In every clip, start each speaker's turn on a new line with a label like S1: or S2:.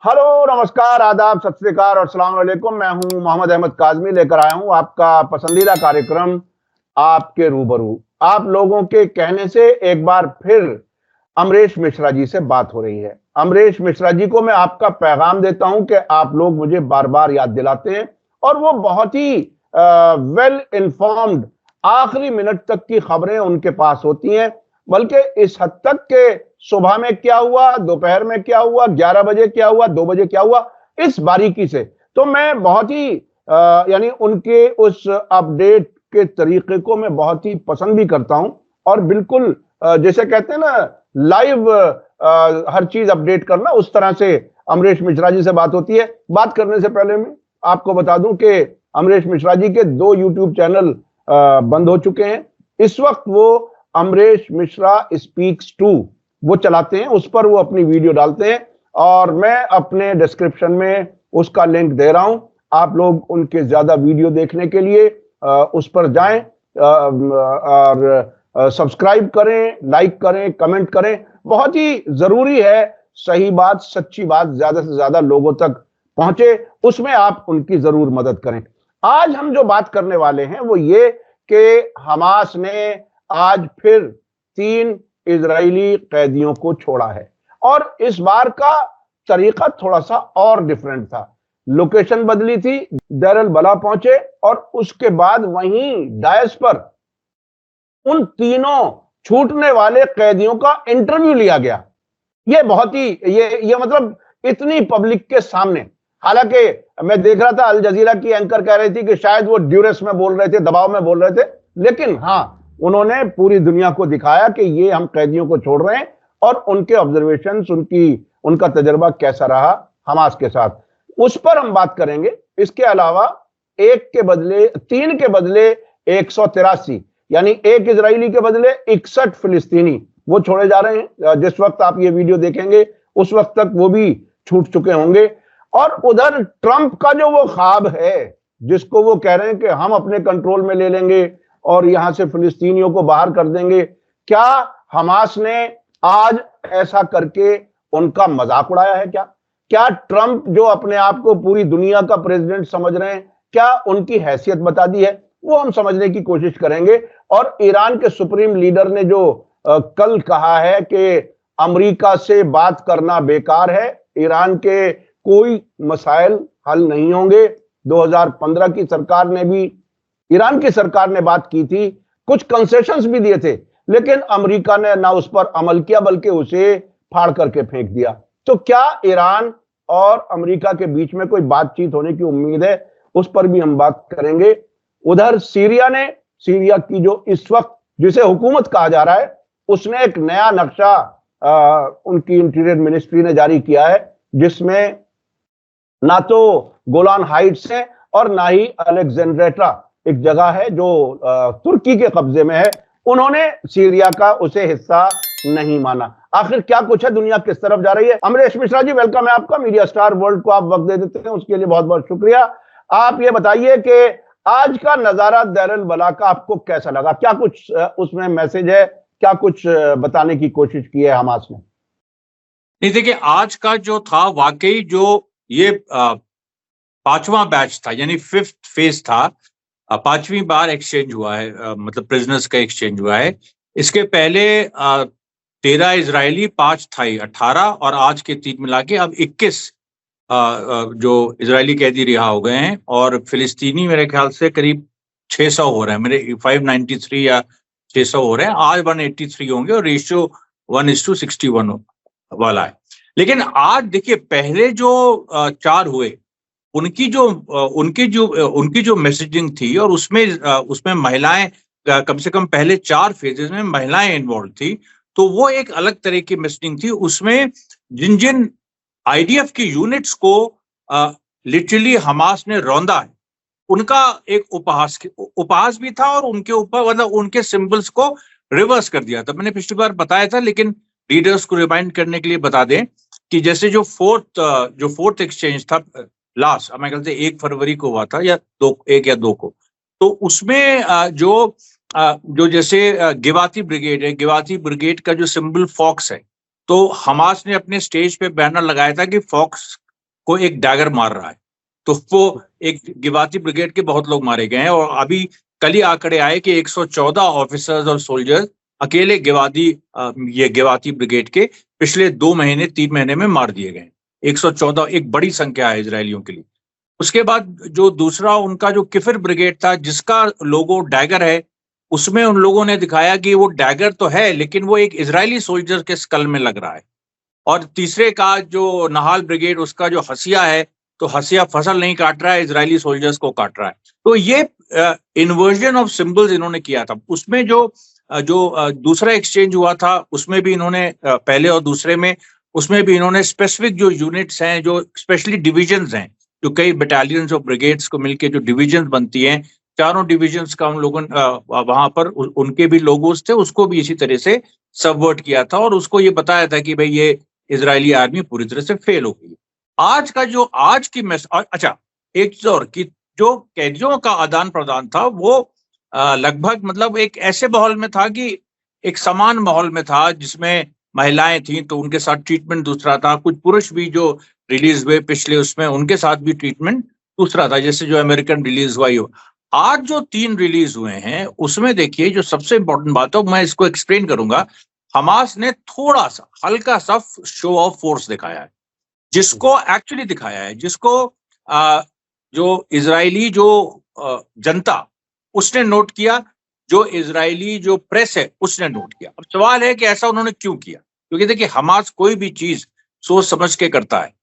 S1: Hello, नमस्कार, आदाब, सत श्री अकाल और अस्सलाम वालेकुम। मैं हूं मोहम्मद अहमद काज़मी, लेकर आया हूं आपका पसंदीदा कार्यक्रम आपके रूबरू। आप लोगों के कहने से एक बार फिर अमरीश मिश्रा जी से बात हो रही है। अमरीश मिश्रा जी को मैं आपका पैगाम देता हूं कि आप लोग मुझे बार बार याद दिलाते हैं और वो बहुत ही वेल इन्फॉर्म्ड, आखिरी मिनट तक की खबरें उनके पास होती हैं। बल्कि इस हद तक के सुबह में क्या हुआ, दोपहर में क्या हुआ, 11 बजे क्या हुआ, 2 बजे क्या हुआ, इस बारीकी से तो मैं बहुत ही यानी उनके उस अपडेट के तरीके को मैं बहुत ही पसंद भी करता हूं। और बिल्कुल जैसे कहते हैं ना, लाइव हर चीज अपडेट करना, उस तरह से अमरीश मिश्रा जी से बात होती है। बात करने से पहले मैं आपको बता दूं कि अमरीश मिश्रा जी के 2 यूट्यूब चैनल बंद हो चुके हैं। इस वक्त वो अमरीश मिश्रा स्पीक्स 2 वो चलाते हैं, उस पर वो अपनी वीडियो डालते हैं और मैं अपने डिस्क्रिप्शन में उसका लिंक दे रहा हूं। आप लोग उनके ज्यादा वीडियो देखने के लिए उस पर जाएं और सब्सक्राइब करें, लाइक करें, कमेंट करें। बहुत ही जरूरी है सही बात, सच्ची बात ज्यादा से ज्यादा लोगों तक पहुंचे, उसमें आप उनकी जरूर मदद करें। आज हम जो बात करने वाले हैं वो ये कि हमास ने आज फिर 3 इजरायली कैदियों को छोड़ा है और इस बार का तरीका थोड़ा सा और डिफरेंट था। लोकेशन बदली थी, देर अल बला पहुंचे और उसके बाद वहीं डायस पर उन तीनों छूटने वाले कैदियों का इंटरव्यू लिया गया। ये बहुत ही ये मतलब इतनी पब्लिक के सामने। हालांकि मैं देख रहा था अल जजीरा की एंकर कह रही थी कि शायद वो ड्यूरेस में बोल रहे थे, दबाव में बोल रहे थे, लेकिन हां, उन्होंने पूरी दुनिया को दिखाया कि ये हम कैदियों को छोड़ रहे हैं और उनके ऑब्जर्वेशंस, उनका तजर्बा कैसा रहा हमास के साथ, उस पर हम बात करेंगे। इसके अलावा 3 के बदले 183, यानी 1 इजरायली के बदले 61 फिलिस्तीनी वो छोड़े जा रहे हैं। जिस वक्त आप ये वीडियो देखेंगे उस वक्त तक वो भी छूट चुके होंगे। और उधर ट्रंप का जो वो ख्वाब है, जिसको वो कह रहे हैं कि हम अपने कंट्रोल में ले लेंगे और यहां से फिलिस्तीनियों को बाहर कर देंगे, क्या हमास ने आज ऐसा करके उनका मजाक उड़ाया है? क्या ट्रंप, जो अपने आप को पूरी दुनिया का प्रेसिडेंट समझ रहे हैं, क्या उनकी हैसियत बता दी है? वो हम समझने की कोशिश करेंगे। और ईरान के सुप्रीम लीडर ने जो कल कहा है कि अमेरिका से बात करना बेकार है, ईरान के कोई मसाइल हल नहीं होंगे। 2015 की सरकार ने भी, ईरान की सरकार ने बात की थी, कुछ कंसेशंस भी दिए थे, लेकिन अमेरिका ने ना उस पर अमल किया बल्कि उसे फाड़ करके फेंक दिया। तो क्या ईरान और अमेरिका के बीच में कोई बातचीत होने की उम्मीद है? उस पर भी हम बात करेंगे। उधर सीरिया की जो इस वक्त जिसे हुकूमत कहा जा रहा है, उसने एक नया नक्शा उनकी इंटीरियर मिनिस्ट्री ने जारी किया है, जिसमें ना तो गोलान हाइट्स है और ना ही अलेक्जेंड्रेटा, एक जगह है जो तुर्की के कब्जे में है। उन्होंने सीरिया का उसे हिस्सा नहीं माना। आखिर क्या कुछ है, दुनिया किस तरफ जा रही है? अमरीश मिश्रा जी, वेलकम है आपका। मीडिया स्टार वर्ल्ड को आप वक्त दे देते हैं, उसके लिए बहुत बहुत शुक्रिया। आप ये बताइए कि आज का नजारा देर अल बला का आपको कैसा लगा? क्या कुछ उसमें मैसेज है? क्या कुछ बताने की कोशिश की है हमास ने?
S2: नहीं, देखिए, आज का जो था वाकई जो ये 5वां बैच था, यानी 5th फेज था, 5वीं बार एक्सचेंज हुआ है, मतलब प्रिजनर्स का एक्सचेंज हुआ है। इसके पहले 13 इजरायली, 5 थाई, 18 और आज के 3 मिला के अब 21 जो इजरायली कैदी रिहा हो गए हैं और फिलिस्तीनी मेरे ख्याल से करीब 600 हो रहे हैं, मेरे 593 या 600 हो रहे हैं। आज 183 होंगे और रेशियो 1:61 वाला है। लेकिन आज देखिए, पहले जो 4 हुए उनकी जो मैसेजिंग थी और उसमें महिलाएं, कम से कम पहले 4 फेजेस में महिलाएं इन्वॉल्व थी, तो वो एक अलग तरह की मैसेजिंग थी। उसमें जिन आईडीएफ की यूनिट्स को लिटरली हमास ने रौंदा है, उनका एक उपहास भी था और उनके ऊपर मतलब उनके सिंबल्स को रिवर्स कर दिया था। मैंने पिछली बार बताया था, लेकिन रीडर्स को रिमाइंड करने के लिए बता दें कि जैसे जो फोर्थ एक्सचेंज था लास्ट, मेरे ख्याल से 1 फरवरी को हुआ था या 1 या 2 को, तो उसमें जो जैसे गिवाती ब्रिगेड है, गिवाती ब्रिगेड का जो सिंबल फॉक्स है, तो हमास ने अपने स्टेज पे बैनर लगाया था कि फॉक्स को एक डैगर मार रहा है। तो वो एक गिवाती ब्रिगेड के बहुत लोग मारे गए हैं, और अभी कल ही आंकड़े आए कि 114 ऑफिसर्स और सोल्जर्स अकेले गिवाती ब्रिगेड के पिछले 2 महीने 3 महीने में मार दिए गए। 114 एक बड़ी संख्या है इजरायलियों के लिए। उसके बाद जो दूसरा उनका जो किफिर ब्रिगेड था, जिसका लोगो डैगर है, उसमें उन लोगों ने दिखाया कि वो डैगर तो है लेकिन वो एक इजरायली सोल्जर के स्कल में लग रहा है। और तीसरे का जो नहाल ब्रिगेड, उसका जो हसिया है, तो हसिया फसल नहीं काट रहा है, इजरायली सोल्जर्स को काट रहा है। तो ये इन्वर्जन ऑफ सिंबल्स इन्होंने किया था। उसमें जो दूसरा एक्सचेंज हुआ था, उसमें भी इन्होंने पहले और दूसरे में, उसमें भी इन्होंने स्पेसिफिक जो यूनिट्स हैं, जो स्पेशली डिविजन्स हैं, जो कई बटालियंस और ब्रिगेड्स को मिलकर जो डिविजन्स बनती हैं, चारों डिविजन्स का उन लोगों वहां पर उनके भी लोगोस थे, उसको भी इसी तरह से सबवर्ट किया था और उसको ये बताया था कि भाई ये इजरायली आर्मी पूरी तरह से फेल हो गई। आज की अच्छा, एक चीज और कि जो कैदियों का आदान प्रदान था वो लगभग मतलब एक ऐसे माहौल में था कि एक समान माहौल में था, जिसमें महिलाएं थी तो उनके साथ ट्रीटमेंट दूसरा था, कुछ पुरुष भी जो रिलीज हुए पिछले उसमें उनके साथ भी ट्रीटमेंट दूसरा था, जैसे जो अमेरिकन रिलीज हुआ हो। आज जो 3 रिलीज हुए हैं उसमें देखिए जो सबसे इंपॉर्टेंट बात है, मैं इसको एक्सप्लेन करूंगा। हमास ने थोड़ा सा हल्का सा शो ऑफ फोर्स दिखाया है, जिसको एक्चुअली दिखाया है, जिसको जो इजरायली जो जनता उसने नोट किया, जो इजरायली जो प्रेस है उसने नोट किया। अब सवाल है कि ऐसा उन्होंने क्यों किया, क्योंकि देखिए हमास कोई भी चीज सोच समझ के करता है,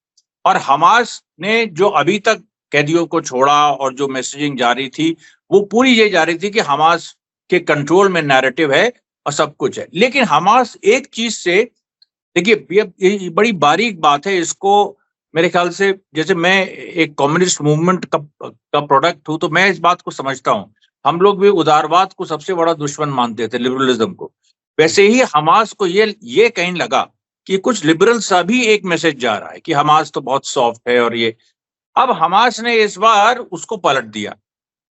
S2: और हमास ने जो अभी तक कैदियों को छोड़ा और जो मैसेजिंग जारी थी वो पूरी ये जा रही थी कि हमास के कंट्रोल में नैरेटिव है और सब कुछ है। लेकिन हमास एक चीज से, देखिए ये बड़ी बारीक बात है, इसको मेरे ख्याल से, जैसे मैं एक कम्युनिस्ट मूवमेंट का प्रोडक्ट हूं तो मैं इस बात को समझता हूं। हम लोग भी उदारवाद को सबसे बड़ा दुश्मन मानते थे, लिबरलिज्म को। वैसे ही हमास को ये कहीं लगा कि कुछ लिबरल सा भी एक मैसेज जा रहा है कि हमास तो बहुत सॉफ्ट है, और ये अब हमास ने इस बार उसको पलट दिया।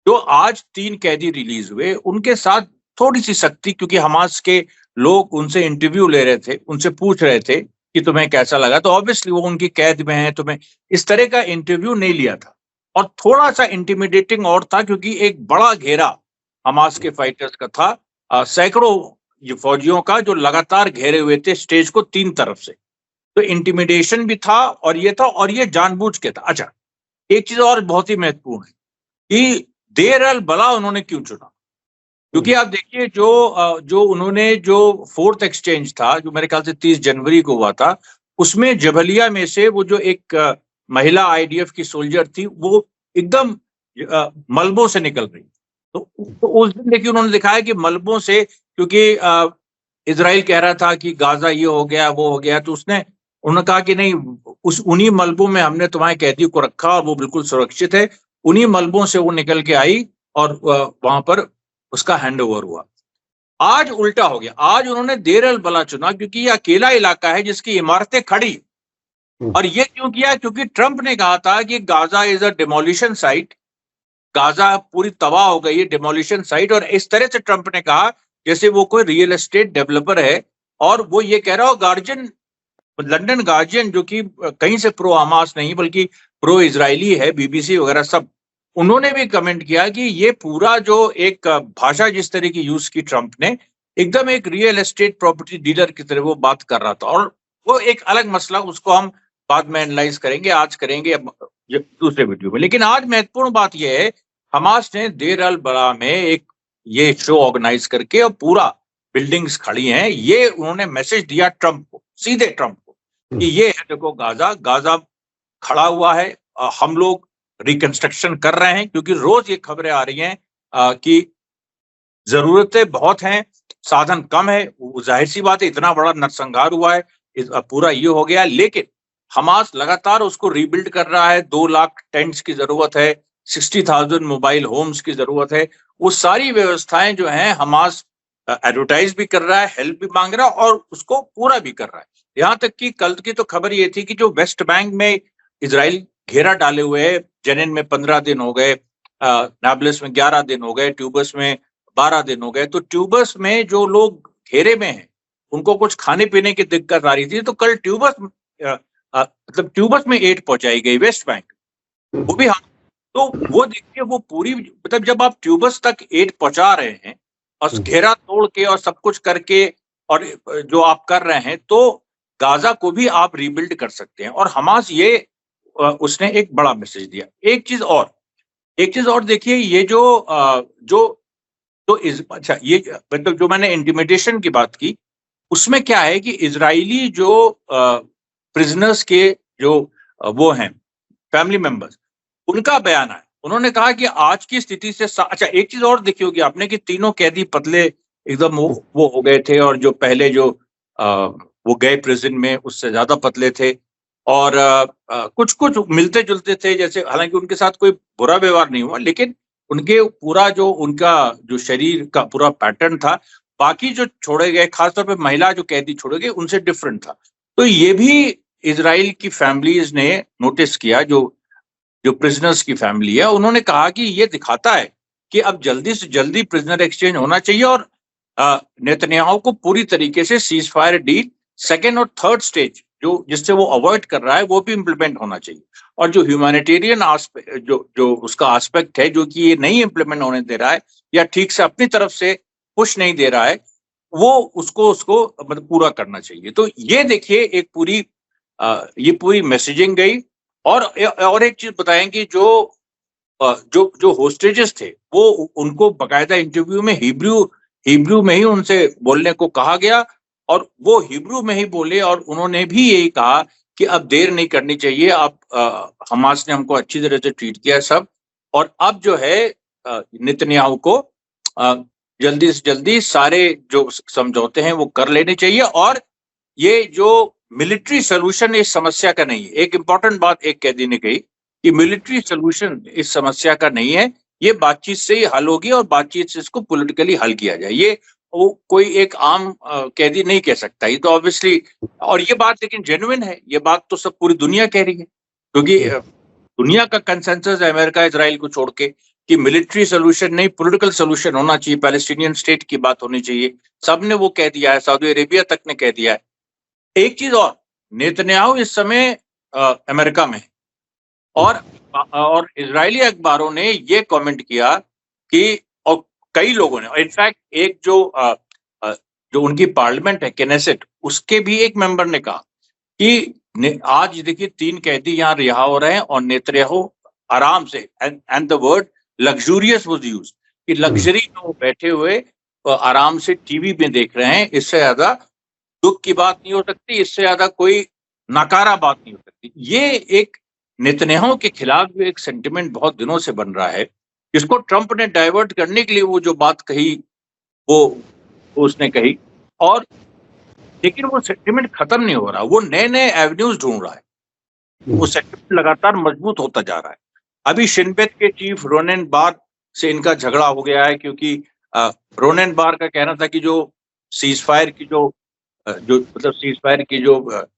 S2: जो आज 3 कैदी रिलीज हुए उनके साथ थोड़ी सी सख्ती, क्योंकि हमास के लोग उनसे इंटरव्यू ले रहे थे, उनसे पूछ रहे थे कि तुम्हें कैसा लगा, तो ऑब्वियसली वो उनकी कैद में है, तुम्हें इस तरह का इंटरव्यू नहीं लिया था। और थोड़ा सा इंटिमिडेटिंग और था, क्योंकि एक बड़ा घेरा हमास के फाइटर्स का था, सैकड़ों फौजियों का, जो लगातार घेरे हुए थे स्टेज को 3 तरफ से। तो इंटिमिडेशन भी था और ये था, और ये जानबूझ के था। अच्छा, एक चीज और बहुत ही महत्वपूर्ण है कि देर अल बला उन्होंने क्यों चुना, क्योंकि आप देखिए जो उन्होंने जो 4th एक्सचेंज था, जो मेरे ख्याल से 30 जनवरी को हुआ था, उसमें जबलिया में से वो जो एक महिला आईडीएफ की सोल्जर थी, वो एकदम मलबों से निकल रही। तो उस दिन देखिए उन्होंने दिखाया कि मलबों से, क्योंकि इजराइल कह रहा था कि गाजा ये हो गया वो हो गया, तो उन्होंने कहा कि नहीं, उन्हीं मलबों में हमने तुम्हारे कैदी को रखा और वो बिल्कुल सुरक्षित है। उन्हीं मलबों से वो निकल के आई और वहां पर उसका हैंडओवर हुआ। आज उल्टा हो गया, आज उन्होंने देर अल बला चुना, क्योंकि ये अकेला इलाका है जिसकी इमारतें खड़ी। और ये क्यों किया, क्योंकि ट्रंप ने कहा था कि Gaza is a demolition site, Gaza पूरी तबाह हो गई है, डिमोलिशन साइट। और इस तरह से ट्रंप ने कहा जैसे वो कोई रियल एस्टेट डेवलपर है, और वो ये कह रहा हो, गार्जियन, लंदन गार्जियन, जो कि कहीं से प्रो हमास नहीं बल्कि प्रो इजरायली है, बीबीसी वगैरह सब, उन्होंने भी कमेंट किया कि ये पूरा जो एक भाषा जिस तरह की यूज की ट्रंप ने, एकदम एक रियल एस्टेट प्रॉपर्टी डीलर की तरह वो बात कर रहा था। और वो एक अलग मसला, उसको हम बाद में एनालाइज करेंगे, आज करेंगे दूसरे वीडियो में। लेकिन आज महत्वपूर्ण बात यह है, हमास ने देर अल बला में एक ये शो ऑर्गेनाइज करके, और पूरा बिल्डिंग्स खड़ी हैं, ये उन्होंने मैसेज दिया ट्रंप को, सीधे ट्रंप को, कि ये है देखो गाजा खड़ा हुआ है, हम लोग रिकंस्ट्रक्शन कर रहे हैं। क्योंकि रोज ये खबरें आ रही हैं कि जरूरतें बहुत हैं, साधन कम है। जाहिर सी बात है, इतना बड़ा नरसंहार हुआ है, पूरा ये हो गया, लेकिन हमास लगातार उसको रीबिल्ड कर रहा है। 2 लाख टेंट्स की जरूरत है, 60,000 मोबाइल होम्स की जरूरत है। वो सारी व्यवस्थाएं जो हैं हमास एडवर्टाइज भी कर रहा है, हेल्प भी मांग रहा है, और उसको पूरा भी कर रहा है। यहाँ तक कि कल की तो खबर ये थी कि जो वेस्ट बैंक में इजराइल घेरा डाले हुए है, जेनिन में 15 दिन हो गए, नाब्लस में 11 दिन हो गए, ट्यूबस में 12 दिन हो गए। तो ट्यूबस में जो लोग घेरे में हैं उनको कुछ खाने पीने की दिक्कत आ रही थी, तो कल ट्यूबस मतलब ट्यूबस में एड पहुंचाई गई, वेस्ट बैंक, वो भी हम। तो वो देखिए, वो पूरी मतलब जब आप ट्यूबस तक एड पहुंचा रहे हैं और घेरा तोड़ के और सब कुछ करके और जो आप कर रहे हैं, तो गाजा को भी आप रीबिल्ड कर सकते हैं। और हमास ये उसने एक बड़ा मैसेज दिया। एक चीज और देखिए, ये अच्छा, ये मतलब जो मैंने इंटिमिडेशन की बात की, उसमें क्या है कि इजरायली जो प्रिजनर्स के जो वो हैं फैमिली मेंबर्स, उनका बयान है। उन्होंने कहा कि आज की स्थिति से अच्छा, एक चीज और देखी होगी आपने कि तीनों कैदी पतले एकदम वो हो गए थे, और जो पहले जो वो गए प्रिजन में उससे ज्यादा पतले थे, और कुछ कुछ मिलते जुलते थे जैसे, हालांकि उनके साथ कोई बुरा व्यवहार नहीं हुआ, लेकिन उनके पूरा जो उनका जो शरीर का पूरा पैटर्न था, बाकी जो छोड़े गए, खासतौर पे महिला जो कैदी छोड़े गए, उनसे डिफरेंट था। तो ये भी इजराइल की फैमिलीज ने नोटिस किया, जो प्रिजनर्स की फैमिली है, उन्होंने कहा कि ये दिखाता है कि अब जल्दी से जल्दी प्रिजनर एक्सचेंज होना चाहिए, और नेतन्याहू को पूरी तरीके से सीज फायर डील सेकेंड और थर्ड स्टेज जो जिससे वो अवॉइड कर रहा है, वो भी इम्प्लीमेंट होना चाहिए। और जो ह्यूमैनिटेरियन जो उसका एस्पेक्ट है, जो कि ये नहीं इम्प्लीमेंट होने दे रहा है या ठीक से अपनी तरफ से पुश नहीं दे रहा है, वो उसको मतलब पूरा करना चाहिए। तो ये देखिए, एक पूरी मैसेजिंग गई। और एक चीज बताएंगे, जो होस्टेजेस थे, वो उनको बकायदा इंटरव्यू में हिब्रू में ही उनसे बोलने को कहा गया, और वो हिब्रू में ही बोले, और उन्होंने भी यही कहा कि अब देर नहीं करनी चाहिए। अब हमास ने हमको अच्छी तरह से ट्रीट किया सब, और अब जो है नेतन्याहू को जल्दी से जल्दी सारे जो समझौते हैं वो कर लेने चाहिए। और ये जो मिलिट्री सोल्यूशन इस समस्या का नहीं है, एक इंपॉर्टेंट बात एक कैदी ने कही कि मिलिट्री सोल्यूशन इस समस्या का नहीं है, ये बातचीत से ही हल होगी, और बातचीत से इसको पॉलिटिकली हल किया जाए। ये वो कोई एक आम कैदी नहीं कह सकता, ये तो ऑब्वियसली। और ये बात लेकिन जेन्युइन है, ये बात तो सब पूरी दुनिया कह रही है, क्योंकि दुनिया का कंसेंसस है अमेरिका इजराइल को छोड़ के कि मिलिट्री सोल्यूशन नहीं, पॉलिटिकल सोल्यूशन होना चाहिए, पैलेस्टीनियन स्टेट की बात होनी चाहिए। सबने वो कह दिया है, सऊदी अरेबिया तक ने कह दिया है। एक चीज और, नेतन्याहू इस समय अमेरिका में है, और इजरायली अखबारों ने ये कमेंट किया कि, और कई लोगों ने, इनफैक्ट एक जो उनकी पार्लियामेंट है केनेसेट, उसके भी एक मेंबर ने कहा कि आज देखिए 3 कैदी यहाँ रिहा हो रहे हैं, और नेतन्याहू आराम से, and the word luxurious was used, कि लग्जरी में वो बैठे हुए आराम से टीवी में देख रहे हैं। इससे ज्यादा दुख की बात नहीं हो सकती, इससे ज्यादा कोई नकारा बात नहीं हो सकती। ये एक नेतन्याहू के खिलाफ जो एक सेंटिमेंट बहुत दिनों से बन रहा है, जिसको ट्रंप ने डाइवर्ट करने के लिए वो जो बात कही, वो उसने कही, और लेकिन वो सेंटिमेंट खत्म नहीं हो रहा, वो नए नए एवेन्यूज ढूंढ रहा है, वो सेंटिमेंट लगातार मजबूत होता जा रहा है। अभी शिनबेत के चीफ रोनेन बार से इनका झगड़ा हो गया है, क्योंकि रोनेन बार का कहना था कि जो सीज फायर की जो मतलब सीज फायर की जो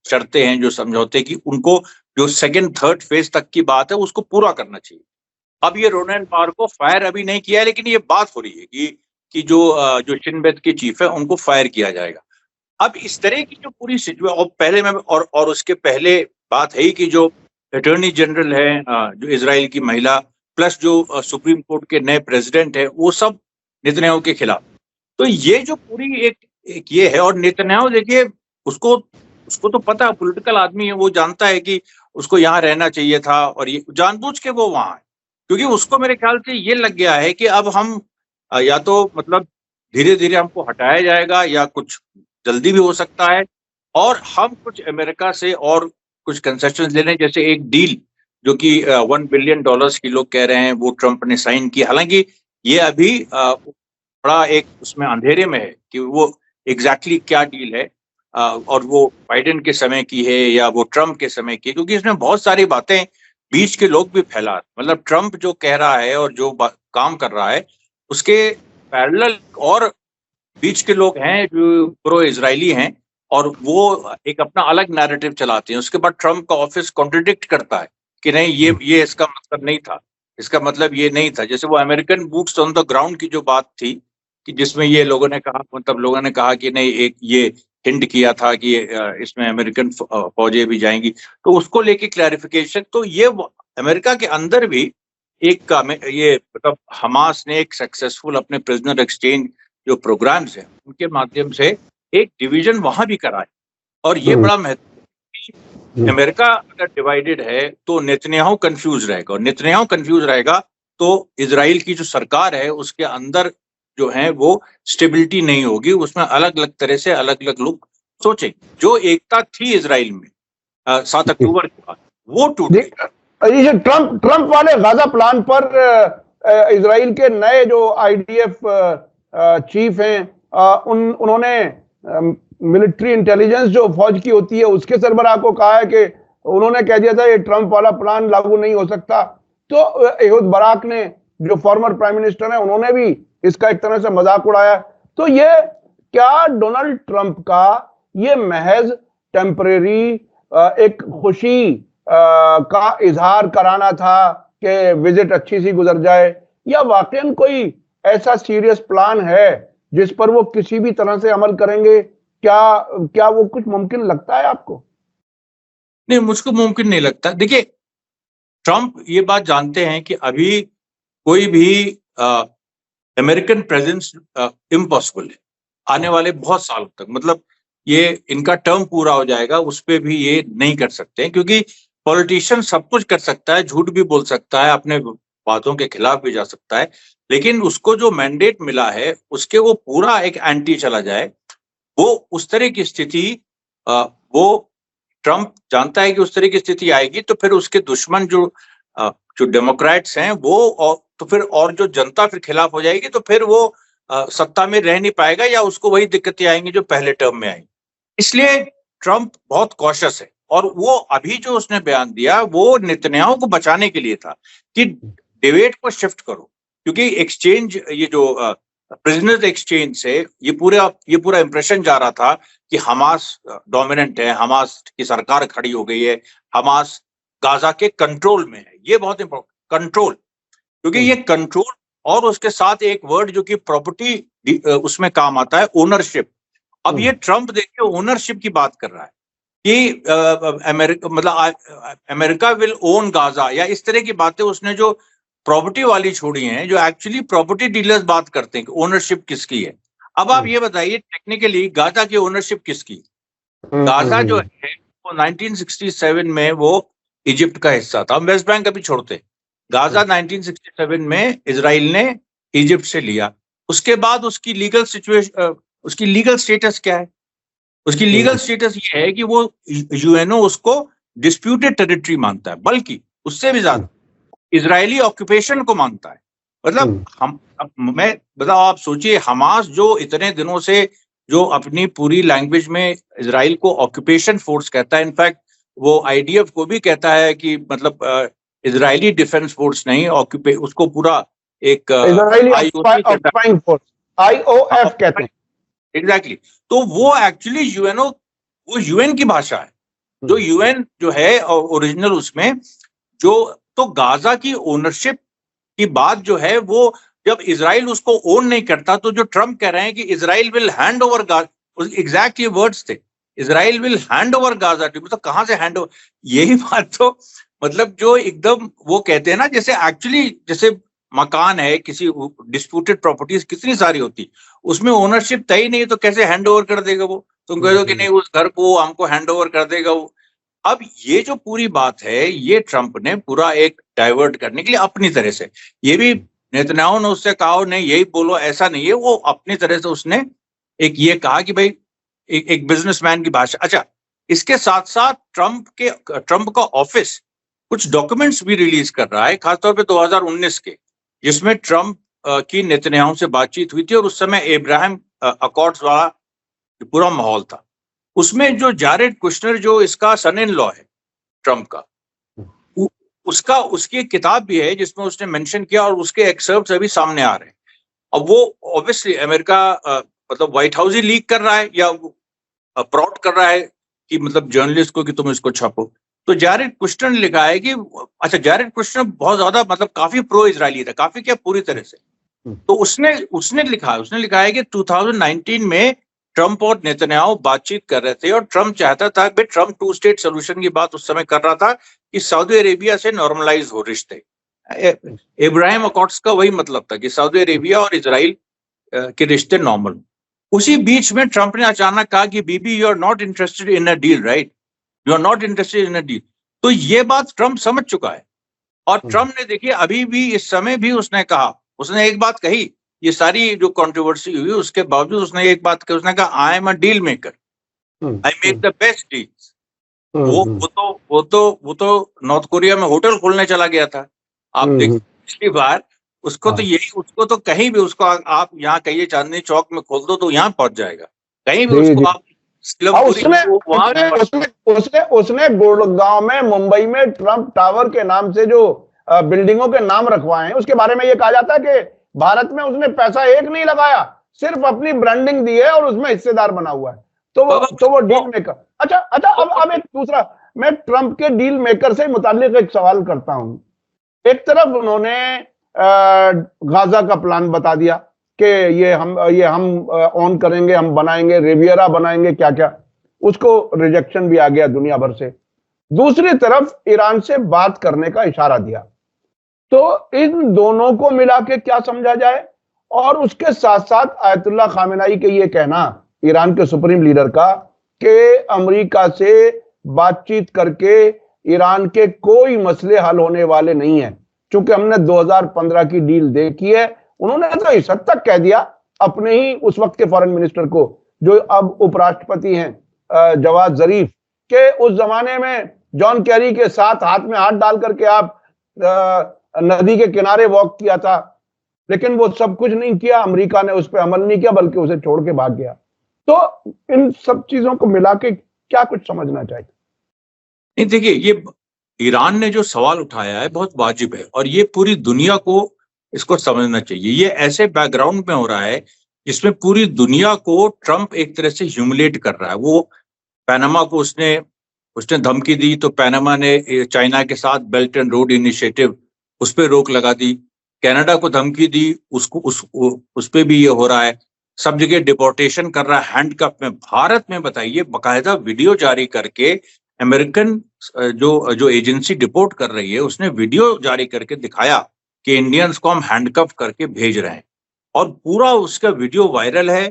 S2: शर्तें हैं, जो समझौते की, उनको जो सेकंड थर्ड फेज तक की बात है उसको पूरा करना चाहिए। अब ये रोनेन बार को फायर अभी नहीं किया है, लेकिन ये बात हो रही है कि जो शिनबेत के चीफ है उनको फायर किया जाएगा। अब इस तरह की जो पूरी सिचुएशन, और पहले में और उसके पहले बात है ही कि जो अटॉर्नी जनरल है, जो इजराइल की महिला, प्लस जो सुप्रीम कोर्ट के नए प्रेसिडेंट है, वो सब नेतन्याहू के खिलाफ। तो ये जो पूरी एक ये है, और नेतन्याहू देखिए, उसको तो पता है, पॉलिटिकल आदमी है, वो जानता है कि उसको यहाँ रहना चाहिए था, और ये जानबूझ के वो वहां है, क्योंकि उसको मेरे ख्याल से ये लग गया है कि अब हम या तो मतलब धीरे धीरे हमको हटाया जाएगा, या कुछ जल्दी भी हो सकता है, और हम कुछ अमेरिका से और कुछ कंसेशन ले लें, जैसे एक डील जो कि $1 बिलियन की लोग कह रहे हैं, वो ट्रंप ने साइन की। हालांकि ये अभी बड़ा एक उसमें अंधेरे में है कि वो एग्जैक्टली क्या डील है, और वो बाइडेन के समय की है या वो ट्रंप के समय की, क्योंकि इसमें बहुत सारी बातें बीच के लोग भी फैला, मतलब ट्रंप जो कह रहा है और जो काम कर रहा है उसके पैरेलल और बीच के लोग हैं जो प्रो इजरायली हैं, और वो एक अपना अलग नैरेटिव चलाते हैं। उसके बाद ट्रंप का ऑफिस कॉन्ट्रडिक्ट करता है कि नहीं, ये इसका मतलब नहीं था, इसका मतलब ये नहीं था। जैसे वो American boots on the ground की जो बात थी, कि जिसमें ये लोगों ने कहा, मतलब लोगों ने कहा कि नहीं, एक हिंट किया था कि इसमें अमेरिकन फौजें भी जाएंगी, तो उसको लेके क्लैरिफिकेशन। तो ये अमेरिका के अंदर भी एक ये मतलब हमास ने एक सक्सेसफुल अपने प्रिजनर एक्सचेंज जो प्रोग्राम्स हैं उनके माध्यम से एक डिवीजन वहां भी करा है। और ये बड़ा महत्वपूर्ण, अमेरिका अगर डिवाइडेड है तो नेतन्याहू कंफ्यूज रहेगा, और नेतन्याहू कंफ्यूज रहेगा तो इजराइल की जो सरकार है उसके अंदर जो है वो स्टेबिलिटी नहीं होगी, उसमें अलग अलग तरह से अलग अलग लोग सोचेंगे। जो एकता थी इजराइल में 7 अक्टूबर के बाद वो टूट गई।
S1: ये ट्रंप वाले गाजा प्लान पर इजराइल के नए जो आईडीएफ चीफ हैं उन्होंने मिलिट्री इंटेलिजेंस जो फौज की होती है उसके सरबराह को कहा है कि उन्होंने कह दिया था ये ट्रंप वाला प्लान लागू नहीं हो सकता। तो एहूद बाराक ने जो फॉर्मर प्राइम मिनिस्टर है उन्होंने भी इसका एक तरह से मजाक उड़ाया। तो ये क्या डोनाल्ड ट्रंप का ये महज टेम्परेरी एक खुशी का इजहार कराना था कि विजिट अच्छी सी गुजर जाए, या वाकई कोई ऐसा सीरियस प्लान है जिस पर वो किसी भी तरह से अमल करेंगे? क्या वो कुछ मुमकिन लगता है आपको?
S2: नहीं, मुझको मुमकिन नहीं लगता। देखिए, ट्रंप ये बात जानते हैं कि अभी कोई भी अमेरिकन प्रेजेंस इम्पॉसिबल है आने वाले बहुत सालों तक। मतलब ये इनका टर्म पूरा हो जाएगा उस पर भी ये नहीं कर सकते हैं, क्योंकि पॉलिटिशियन सब कुछ कर सकता है, झूठ भी बोल सकता है, अपने बातों के खिलाफ भी जा सकता है, लेकिन उसको जो मैंडेट मिला है उसके वो पूरा एक एंटी चला जाए, वो उस तरह की स्थिति वो ट्रंप जानता है कि उस तरह की स्थिति आएगी तो फिर उसके दुश्मन जो डेमोक्रेट्स हैं वो तो फिर और जो जनता फिर खिलाफ हो जाएगी, तो फिर वो सत्ता में रह नहीं पाएगा, या उसको वही दिक्कतें आएंगी जो पहले टर्म में आई। इसलिए ट्रंप बहुत कॉशियस है, और वो अभी जो उसने बयान दिया वो नेतन्याहू को बचाने के लिए था कि डिबेट को शिफ्ट करो, क्योंकि एक्सचेंज ये जो प्रिजनर्स एक्सचेंज से ये पूरा इंप्रेशन जा रहा था कि हमास डोमिनेंट है, हमास की सरकार खड़ी हो गई है, हमास गाजा के कंट्रोल में है। ये बहुत इंपॉर्टेंट कंट्रोल, क्योंकि ये कंट्रोल और उसके साथ एक वर्ड जो कि प्रॉपर्टी उसमें काम आता है, ओनरशिप। अब ये ट्रंप देखिए ओनरशिप की बात कर रहा है कि अमेरिका विल ओन गाजा, या इस तरह की बातें उसने जो प्रॉपर्टी वाली छोड़ी हैं, जो एक्चुअली प्रॉपर्टी डीलर्स बात करते हैं कि ओनरशिप किसकी है। अब आप ये बताइए टेक्निकली गाजा की ओनरशिप किसकी? गाजा जो है वो 1967 में वो इजिप्ट का हिस्सा था। हम वेस्ट बैंक अभी छोड़ते, गाजा 1967 में इजराइल ने इजिप्ट से लिया। उसके बाद उसकी लीगल सिचुएशन, उसकी लीगल स्टेटस क्या है? उसकी लीगल स्टेटस ये है कि वो यूएनओ उसको डिस्प्यूटेड टेरिटरी मानता है, बल्कि उससे भी ज्यादा इजरायली ऑक्यूपेशन को मानता है। मतलब मैं बताओ, आप सोचिए, हमास जो इतने दिनों से जो अपनी पूरी लैंग्वेज में इजराइल को ऑक्यूपेशन फोर्स कहता है, इनफैक्ट वो आईडीएफ को भी कहता है कि मतलब इजरायली डिफेंस फोर्स नहीं, उसको पूरा एक
S1: ऑक्यूपाइंग फोर्स आईओएफ कहते हैं।
S2: एग्जैक्टली। तो वो एक्चुअली यूएनओ, वो यूएन की भाषा है, जो यूएन जो है ओरिजिनल उसमें जो, तो गाजा की ओनरशिप की बात जो है वो जब इजराइल उसको ओन नहीं करता, तो जो ट्रंप कह रहे हैं कि Israel will hand over Gaza, exact ये वर्ड्स थे, Israel will hand over Gaza to, मतलब कहां से हैंड ओवर? यही बात तो मतलब जो एकदम वो कहते हैं ना, जैसे एक्चुअली जैसे मकान है, किसी डिस्प्यूटेड प्रॉपर्टीज कितनी सारी होती, उसमें ओनरशिप तय नहीं, तो कैसे हैंड ओवर कर देगा वो? तुम कह दो कि नहीं उस घर को हमको हैंड ओवर कर देगा वो। अब ये जो पूरी बात है ये ट्रंप ने पूरा एक डाइवर्ट करने के लिए अपनी तरह से, ये भी नेतन्याहू ने उससे कहा नहीं यही बोलो, ऐसा नहीं है, वो अपनी तरह से उसने एक ये कहा कि भाई एक बिजनेसमैन की भाषा। अच्छा, इसके साथ साथ ट्रंप का ऑफिस कुछ डॉक्यूमेंट्स भी रिलीज कर रहा है, खासतौर पे 2019 के, जिसमें ट्रंप की नेतन्याहू से बातचीत हुई थी, और उस समय अब्राहम अकॉर्ड्स वाला पूरा माहौल था। उसमें जो जारेड कुशनर जो इसका सन इन लॉ है ट्रंप का, उसकी एक किताब भी है जिसमें उसने मेंशन किया, और उसके एक्सर्प्ट्स अभी सामने आ रहे हैं। अब वो ऑब्वियसली अमेरिका मतलब व्हाइट हाउस ही लीक कर रहा है या प्रॉट कर रहा है कि मतलब जर्नलिस्ट को कि तुम इसको छापो। तो जारेड कुशनर ने लिखा है कि अच्छा, जारेड कुशनर बहुत ज्यादा मतलब काफी प्रो इजरायली था, काफी क्या पूरी तरह से। तो उसने लिखा है कि 2019 में ट्रंप और नेतन्याहू बातचीत कर रहे थे और ट्रंप चाहता था कि ट्रंप 2 स्टेट सोल्यूशन की बात उस समय कर रहा था कि सऊदी अरेबिया से नॉर्मलाइज हो रिश्ते। इब्राहिम अकॉर्ड्स का वही मतलब था कि सऊदी अरेबिया और इजराइल के रिश्ते नॉर्मल। उसी बीच में ट्रंप ने अचानक कहा कि बीबी you are not interested in a deal, right, you are not interested in a deal. तो ये बात ट्रंप समझ चुका है और ट्रंप ने देखिए अभी भी इस समय भी उसने कहा, उसने एक बात कही, ये सारी जो कंट्रोवर्सी हुई उसके बावजूद उसने एक बात कही, उसने कहा I am a deal maker, I make the best deals. वो तो नॉर्थ कोरिया में होटल खोलने चला गया था। आप देखिए पिछली बार उसको तो यही, उसको तो कहीं भी उसको आप यहाँ कहिए चांदनी चौक में खोल दो तो यहाँ पहुंच जाएगा, कहीं भी उसको आप
S1: उसने गुड़गांव में, मुंबई में ट्रंप टावर के नाम से जो बिल्डिंगों के नाम रखवाए हैं, उसके बारे में ये कहा जाता है कि भारत में उसने पैसा एक नहीं लगाया, सिर्फ अपनी ब्रांडिंग दी है और उसमें हिस्सेदार बना हुआ है। तो वो डील मेकर। अच्छा, अब एक दूसरा, मैं ट्रंप के डील मेकर से मुताल्लिक एक सवाल करता हूं। एक तरफ उन्होंने गाजा का प्लान बता दिया कि ये हम ऑन करेंगे, हम बनाएंगे, रिवियरा बनाएंगे, क्या क्या, उसको रिजेक्शन भी आ गया दुनिया भर से। दूसरी तरफ ईरान से बात करने का इशारा दिया। तो इन दोनों को मिला के क्या समझा जाए? और उसके साथ साथ आयतुल्लाह खामेनाई के ये कहना, ईरान के सुप्रीम लीडर का, कि अमेरिका से बातचीत करके ईरान के कोई मसले हल होने वाले नहीं है, क्योंकि हमने 2015 की डील देखी है। उन्होंने तो इस हद तक कह दिया अपने ही उस वक्त के फॉरेन मिनिस्टर को, जो अब उपराष्ट्रपति हैं, जवाद जरीफ, के उस जमाने में जॉन कैरी के साथ हाथ में हाथ डाल करके आप नदी के किनारे वॉक किया था, लेकिन वो सब कुछ नहीं किया, अमेरिका ने उस पर अमल नहीं किया, बल्कि उसे छोड़ के भाग गया। तो इन सब चीजों को मिला के क्या कुछ समझना चाहिए?
S2: नहीं, देखिए, ये ईरान ने जो सवाल उठाया है बहुत वाजिब है और ये पूरी दुनिया को इसको समझना चाहिए। ये ऐसे बैकग्राउंड में हो रहा है जिसमें पूरी दुनिया को ट्रंप एक तरह से ह्यूमिलेट कर रहा है। वो पैनामा को उसने धमकी दी तो पैनामा ने चाइना के साथ बेल्ट एंड रोड इनिशिएटिव उस पर रोक लगा दी। कनाडा को धमकी दी, उस पे भी ये हो रहा है। सब जगह डिपोर्टेशन कर रहा है हैंडकफ में। भारत में बताइए बाकायदा वीडियो जारी करके अमेरिकन जो एजेंसी डिपोर्ट कर रही है उसने वीडियो जारी करके दिखाया कि इंडियंस को हम हैंडकफ करके भेज रहे हैं और पूरा उसका वीडियो वायरल है।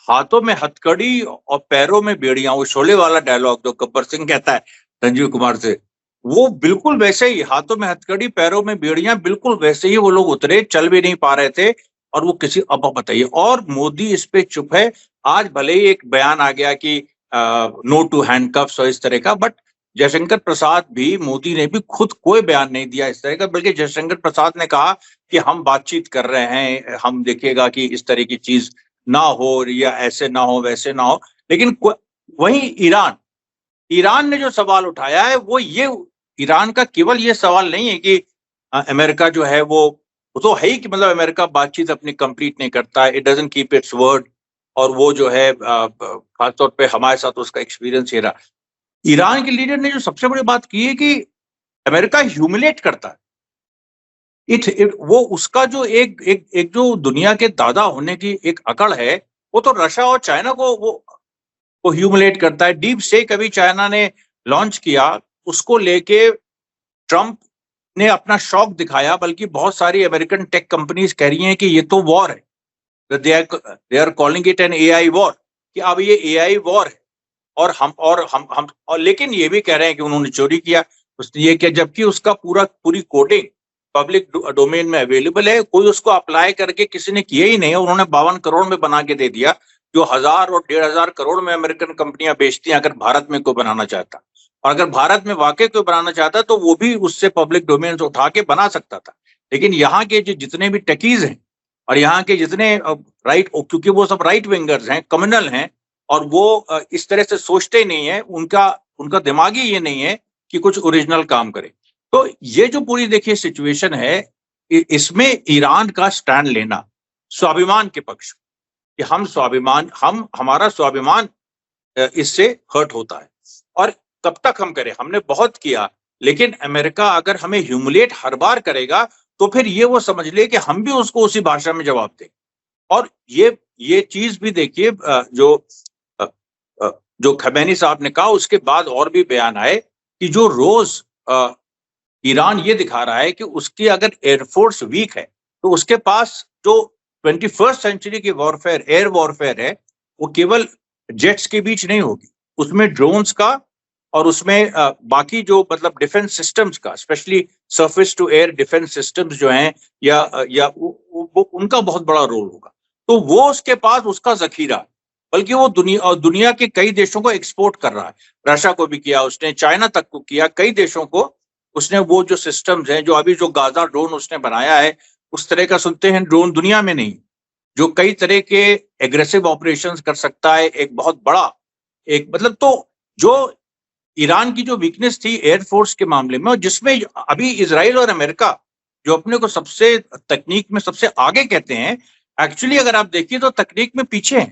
S2: हाथों में हथकड़ी और पैरों में बेड़ियां, वो शोले वाला डायलॉग जो गब्बर सिंह कहता है संजीव कुमार से, वो बिल्कुल वैसे ही, हाथों में हथकड़ी पैरों में बेड़ियां, बिल्कुल वैसे ही वो लोग उतरे, चल भी नहीं पा रहे थे। और वो किसी, अब बताइए, और मोदी इस पे चुप है। आज भले ही एक बयान आ गया कि नो टू हैंडकफ्स और इस तरह का, बट जयशंकर प्रसाद भी, मोदी ने भी खुद कोई बयान नहीं दिया इस तरह का, बल्कि जयशंकर प्रसाद ने कहा कि हम बातचीत कर रहे हैं, हम देखेगा कि इस तरह की चीज ना हो, या ऐसे ना हो वैसे ना हो। लेकिन वहीं ईरान ने जो सवाल उठाया है वो ये, ईरान का केवल ये सवाल नहीं है कि अमेरिका जो है वो तो है ही कि मतलब अमेरिका बातचीत अपनी कंप्लीट नहीं करता है, it doesn't keep its word, और वो जो है खासतौर पे हमारे साथ उसका एक्सपीरियंस ये रहा। ईरान के लीडर ने जो सबसे बड़ी बात की है कि अमेरिका ह्यूमिलेट करता है। वो उसका जो एक जो दुनिया के दादा होने की एक अकड़ है, वो तो रशिया और चाइना को वो ह्यूमिलेट करता है। डीप स्टेक अभी चाइना ने लॉन्च किया, उसको लेके ट्रंप ने अपना शौक दिखाया, बल्कि बहुत सारी अमेरिकन टेक कंपनीज कह रही हैं कि ये तो वॉर है, they are calling it an AI war, कि अब ये एआई वॉर है। और लेकिन ये भी कह रहे हैं कि उन्होंने चोरी किया, उसने ये किया, जबकि उसका पूरी कोडिंग पब्लिक डोमेन में अवेलेबल है। कोई उसको अप्लाई करके किसी ने किया ही नहीं, उन्होंने 52 करोड़ में बना के दे दिया, जो 1000 और 1500 करोड़ में अमेरिकन कंपनियां बेचती हैं। अगर भारत में कोई बनाना चाहता, और अगर भारत में वाकई कोई बनाना चाहता तो वो भी उससे पब्लिक डोमेन से उठा के बना सकता था। लेकिन यहाँ के जो जितने भी टेकीज हैं और यहाँ के जितने राइट, क्योंकि वो सब राइट विंगर्स हैं, कम्युनल हैं, और वो इस तरह से सोचते ही नहीं है, उनका दिमाग ही ये नहीं है कि कुछ ओरिजिनल काम करे। तो ये जो पूरी देखिए सिचुएशन है, इसमें ईरान का स्टैंड लेना स्वाभिमान के पक्ष, कि हमारा स्वाभिमान इससे हर्ट होता है, और कब तक हम करें, हमने बहुत किया, लेकिन अमेरिका अगर हमें ह्यूमिलेट हर बार करेगा तो फिर ये वो समझ ले कि हम भी उसको उसी भाषा में जवाब दें। और ये चीज भी देखिए, जो खमैनी साहब ने कहा उसके बाद और भी बयान आए कि जो रोज ईरान ये दिखा रहा है कि उसकी अगर एयरफोर्स वीक है तो उसके पास जो 21st सेंचुरी की वॉरफेयर, एयर वॉरफेयर है, वो केवल जेट्स के बीच नहीं होगी, उसमें ड्रोन्स का और उसमें बाकी जो मतलब डिफेंस सिस्टम्स का, specially surface to air defence systems जो हैं या वो उनका बहुत बड़ा रोल होगा। तो वो उसके पास उसका जखीरा, बल्कि वो दुनिया के कई देशों को एक्सपोर्ट कर रहा है। रशिया को भी किया उसने, चाइना तक को किया, कई देशों को उसने वो जो सिस्टम्स हैं, जो अभी जो गाजा ड्रोन उसने बनाया है, उस तरह का सुनते हैं ड्रोन दुनिया में नहीं, जो कई तरह के एग्रेसिव ऑपरेशंस कर सकता है, एक बहुत बड़ा एक मतलब। तो जो ईरान की जो वीकनेस थी एयरफोर्स के मामले में, और जिसमें अभी इजराइल और अमेरिका जो अपने को सबसे तकनीक में सबसे आगे कहते हैं, एक्चुअली अगर आप देखिए तो तकनीक में पीछे हैं,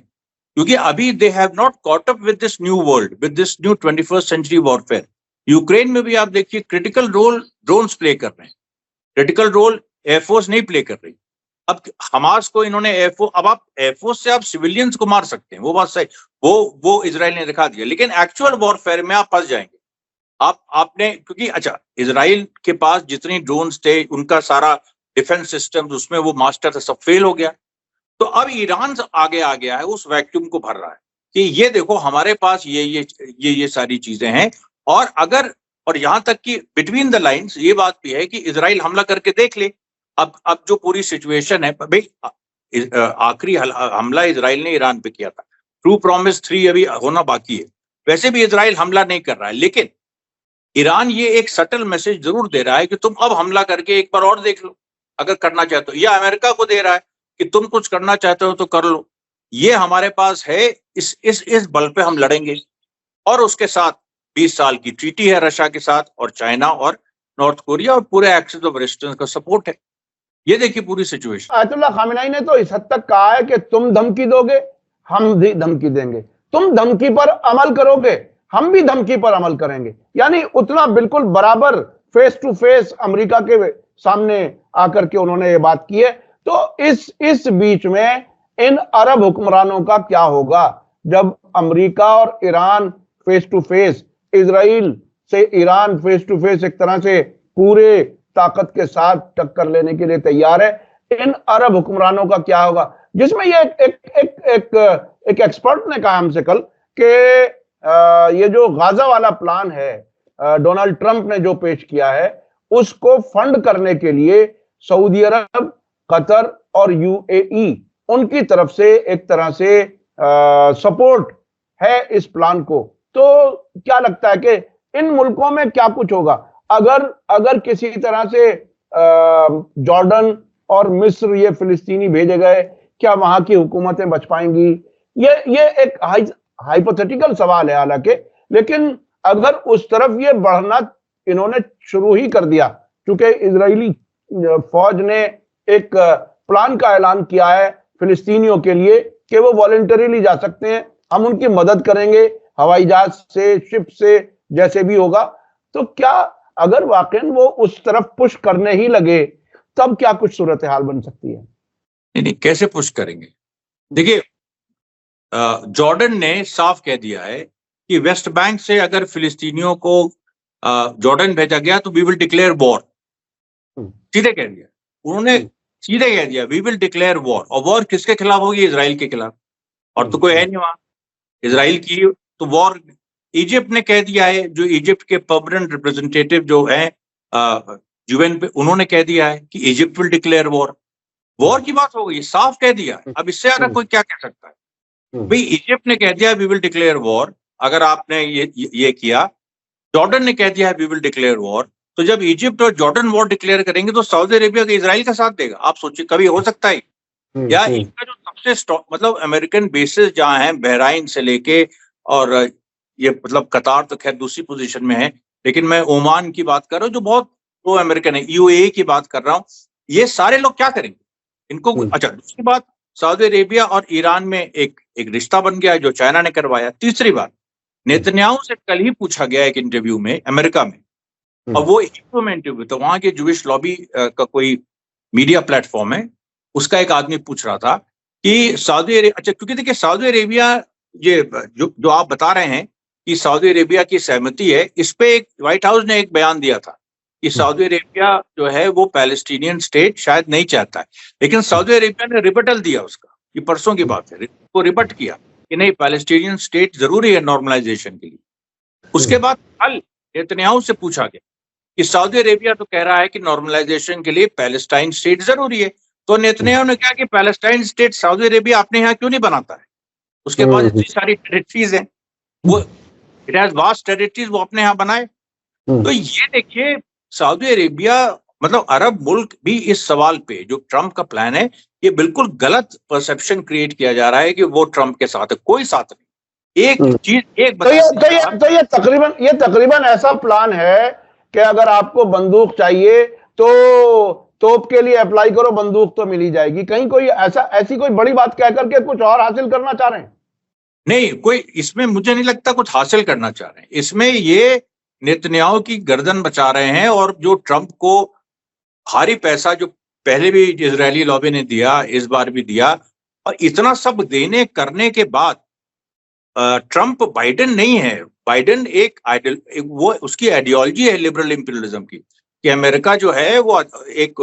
S2: क्योंकि अभी they have not caught up with this new world, with this new 21st century warfare. Ukraine में भी आप देखिए क्रिटिकल रोल ड्रोन्स प्ले कर रहे हैं, क्रिटिकल रोल एयरफोर्स नहीं प्ले कर रही। अब हमास को इन्होंने एयरफोर्स, अब आप एयरफोर्स से आप सिविलियंस को मार सकते हैं, वो बात सही, वो इजराइल ने दिखा दिया, लेकिन एक्चुअल वॉरफेयर में आप फंस जाएंगे। आपने क्योंकि अच्छा इजराइल के पास जितनी ड्रोन्स थे, उनका सारा डिफेंस सिस्टम उसमें वो मास्टर था, सब फेल हो गया। तो अब ईरान आगे आ गया है, उस वैक्यूम को भर रहा है कि ये देखो हमारे पास ये सारी चीजें हैं। और यहां तक कि बिटवीन द लाइंस ये बात भी है कि इजराइल हमला करके देख ले। अब जो पूरी सिचुएशन है भाई, आखिरी हमला इजराइल ने ईरान पे किया था, ट्रू प्रॉमिस 3 अभी होना बाकी है। वैसे भी इजराइल हमला नहीं कर रहा है, लेकिन ईरान ये एक सटल मैसेज जरूर दे रहा है कि तुम अब हमला करके एक बार और देख लो अगर करना चाहते हो, या अमेरिका को दे रहा है कि तुम कुछ करना चाहते हो तो कर लो, ये हमारे पास है, इस बल पे हम लड़ेंगे। और उसके साथ 20 साल की ट्रीटी है रशिया के साथ, और चाइना और नॉर्थ कोरिया और पूरे एक्सिस ऑफ रेजिस्टेंस का सपोर्ट है। ये देखिए पूरी सिचुएशन।
S1: आयतुल्लाह खामेनी ने तो इस हद तक कहा है कि तुम धमकी दोगे, हम भी धमकी देंगे, तुम धमकी पर अमल करोगे, हम भी धमकी पर अमल करेंगे। यानी उतना बिल्कुल बराबर फेस टू फेस अमेरिका के सामने आकर के उन्होंने ये बात की है। तो इस बीच में इन अरब हुक्मरानों का क्या होगा जब अमेरिका और Iran face to face, Israel से ईरान फेस टू फेस एक तरह से पूरे ताकत के साथ टक्कर लेने के लिए तैयार है। इन अरब हुक्मरानों का क्या होगा, जिसमें ये एक एक्सपर्ट ने कहा हमसे कल कि ये जो गाजा वाला प्लान है डोनाल्ड ट्रंप ने जो पेश किया है, उसको फंड करने के लिए सऊदी अरब, कतर और यूएई उनकी तरफ से एक तरह से सपोर्ट है इस प्लान को। तो क्या लगता है कि इन मुल्कों में क्या कुछ होगा अगर किसी तरह से जॉर्डन और मिस्र ये फिलिस्तीनी भेजे गए, क्या वहां की हुकूमतें बच पाएंगी? ये एक हाइपोथेटिकल सवाल है हालांकि, लेकिन अगर उस तरफ ये बढ़ना इन्होंने शुरू ही कर दिया, क्योंकि इजरायली फौज ने एक प्लान का ऐलान किया है फिलिस्तीनियों के लिए कि वो वॉलंटरीली जा सकते हैं, हम उनकी मदद करेंगे हवाई जहाज से, शिप से, जैसे भी होगा। तो क्या अगर वाकई वो उस तरफ पुश करने ही लगे, तब क्या कुछ सूरत हाल बन सकती है?
S2: नहीं, कैसे पुश करेंगे? देखिए, जॉर्डन ने साफ कह दिया है कि वेस्ट बैंक से अगर फिलिस्तीनियों को जॉर्डन भेजा गया तो वी विल डिक्लेयर वॉर। सीधे कह दिया उन्होंने, सीधे कह दिया वी विल डिक्लेयर वॉर। और वॉर किसके खिलाफ होगी? इजराइल के खिलाफ। और तो कोई है नहीं वहां इजराइल की, तो वॉर इजिप्ट ने कह दिया है, जो इजिप्ट के परमानेंट रिप्रेजेंटेटिव जो है यूएन पे, उन्होंने कह दिया है कि Egypt will declare war. War की बात हो गई, साफ कह दिया। अब इससे ज्यादा कोई क्या कह सकता है? भाई इजिप्ट ने कह दिया वी विल डिक्लेयर वॉर, अगर आपने ये किया। जॉर्डन ने कह दिया है वी विल डिक्लेयर वॉर। तो जब इजिप्ट और जॉर्डन वॉर डिक्लेयर करेंगे तो सऊदी अरेबिया का इजराइल का साथ देगा? आप सोचिए, कभी हो सकता है? या इनका जो सबसे मतलब अमेरिकन बेसिस जहां है, बहराइन से लेके, और ये मतलब कतार तो खैर दूसरी पोजीशन में है, लेकिन मैं ओमान की बात कर रहा हूँ जो बहुत प्रो अमेरिकन है, यूएई की बात कर रहा हूँ। ये सारे लोग क्या करेंगे इनको? अच्छा, दूसरी बात, सऊदी अरेबिया और ईरान में एक रिश्ता बन गया है जो चाइना ने करवाया। तीसरी बात, नेतन्याहू से कल ही पूछा गया एक इंटरव्यू में अमेरिका में, और वो हिब्रू में इंटरव्यू, तो वहां के जूइश लॉबी का कोई मीडिया प्लेटफॉर्म है, उसका एक आदमी पूछ रहा था कि सऊदी अरेबिया, अच्छा क्योंकि देखिए सऊदी अरेबिया, ये जो आप बता रहे हैं कि सऊदी अरेबिया की सहमति है, इस पे एक व्हाइट हाउस ने एक बयान दिया था कि सऊदी अरेबिया जो है वो पैलेस्टीनियन स्टेट शायद नहीं चाहता है, लेकिन सऊदी अरेबिया ने रिबटल दिया उसका, ये परसों की बात है, वो रिबट किया कि नहीं पैलेस्टीनियन स्टेट जरूरी है नॉर्मलाइजेशन के लिए। उसके बाद कल नेतन्याहू से पूछा गया कि सऊदी अरेबिया तो कह रहा है कि नॉर्मलाइजेशन के लिए पैलेस्टाइन स्टेट जरूरी है, तो नेतन्याहू ने कहा कि पैलेस्टाइन स्टेट सऊदी अरेबिया अपने यहाँ क्यों नहीं बनाता है, उसके पास इतनी सारी टेरिटरीज हैं, वो इट हैज वास्ट टेरिटरीज, वो अपने यहाँ बनाए। तो ये देखिए सऊदी अरेबिया, मतलब अरब मुल्क भी इस सवाल पे जो ट्रंप का प्लान है, ये बिल्कुल गलत परसेप्शन क्रिएट किया जा रहा है कि वो ट्रंप के साथ है, कोई साथ नहीं। एक चीज एक
S1: तो ये तकरीबन ऐसा प्लान है कि अगर आपको बंदूक चाहिए तो तोप के लिए अप्लाई करो, बंदूक तो मिल ही जाएगी। कहीं कोई ऐसी कोई बड़ी बात कह करके कुछ और हासिल करना चाह रहे हैं?
S2: नहीं, कोई इसमें मुझे नहीं लगता कुछ हासिल करना चाह रहे हैं, इसमें ये नेतन्याहू की गर्दन बचा रहे हैं, और जो ट्रंप को भारी पैसा जो पहले भी इजरायली लॉबी ने दिया, इस बार भी दिया, और इतना सब देने करने के बाद ट्रंप बाइडेन नहीं है। बाइडेन वो उसकी आइडियोलॉजी है लिबरल इंपीरियलिज्म की, कि अमेरिका जो है वो एक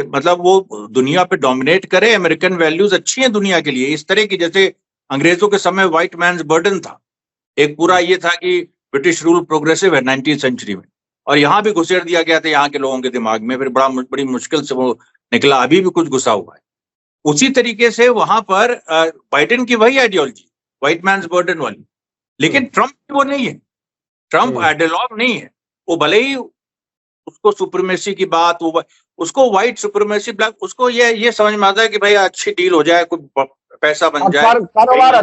S2: मतलब वो दुनिया पे डोमिनेट करे, अमेरिकन वैल्यूज अच्छी हैं दुनिया के लिए, इस तरह की जैसे अंग्रेजों के समय व्हाइट मैन्स बर्डन था, एक पूरा ये था कि ब्रिटिश रूल प्रोग्रेसिव है 19th सेंचुरी में, और यहाँ भी घुसेड़ दिया गया था यहाँ के लोगों के दिमाग में, फिर बड़ी मुश्किल से वो निकला, अभी भी कुछ घुसा हुआ है। उसी तरीके से वहां पर बाइडेन की वही आइडियोलॉजी, व्हाइट मैन्स बर्डन वाली, लेकिन ट्रंप वो नहीं है, ट्रंप आइडियोलॉग नहीं है, वो भले ही उसको सुप्रीमेसी की बात, वो उसको व्हाइट सुप्रीमेसी ब्लैक, उसको ये समझ में आता है कि भाई अच्छी डील हो जाए, कोई पैसा बन जाए,
S1: कारोबार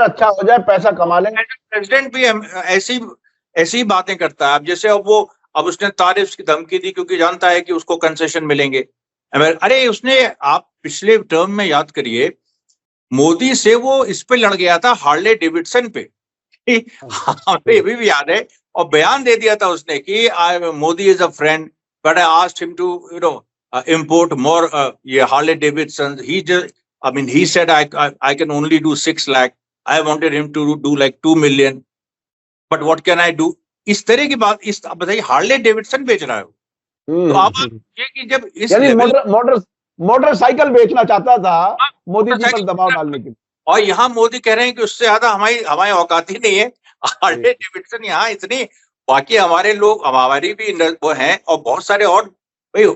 S1: अच्छा हो जाए, पैसा कमा लेंगे।
S2: प्रेसिडेंट भी ऐसी बातें करता है। अब जैसे अब उसने तारिफ की धमकी दी क्योंकि जानता है कि उसको कंसेशन मिलेंगे। अरे उसने, आप पिछले टर्म में याद करिए, मोदी से वो इस पे लड़ गया था हार्ले डेविडसन पे, हमें ये भी याद है, और बयान दे दिया था उसने कि Modi is a friend, but I asked him to import more Harley Davidsons. He said I can only do 6 lakh. I wanted him to do like 2 million. But what can I do? इस तरह की बात, इस बताइए Harley Davidson बेच रहा है तो आप ये कि जब इस
S1: मोटरसाइकिल बेचना चाहता था मोदी जी पर दबाव डालने के लिए,
S2: और यहाँ मोदी कह रहे हैं कि उससे ज्यादा हमारी औकात ही नहीं है। हार्ले डेविडसन यहाँ इतनी, बाकी हमारे लोग, हमारी भी वो हैं, और बहुत सारे और भाई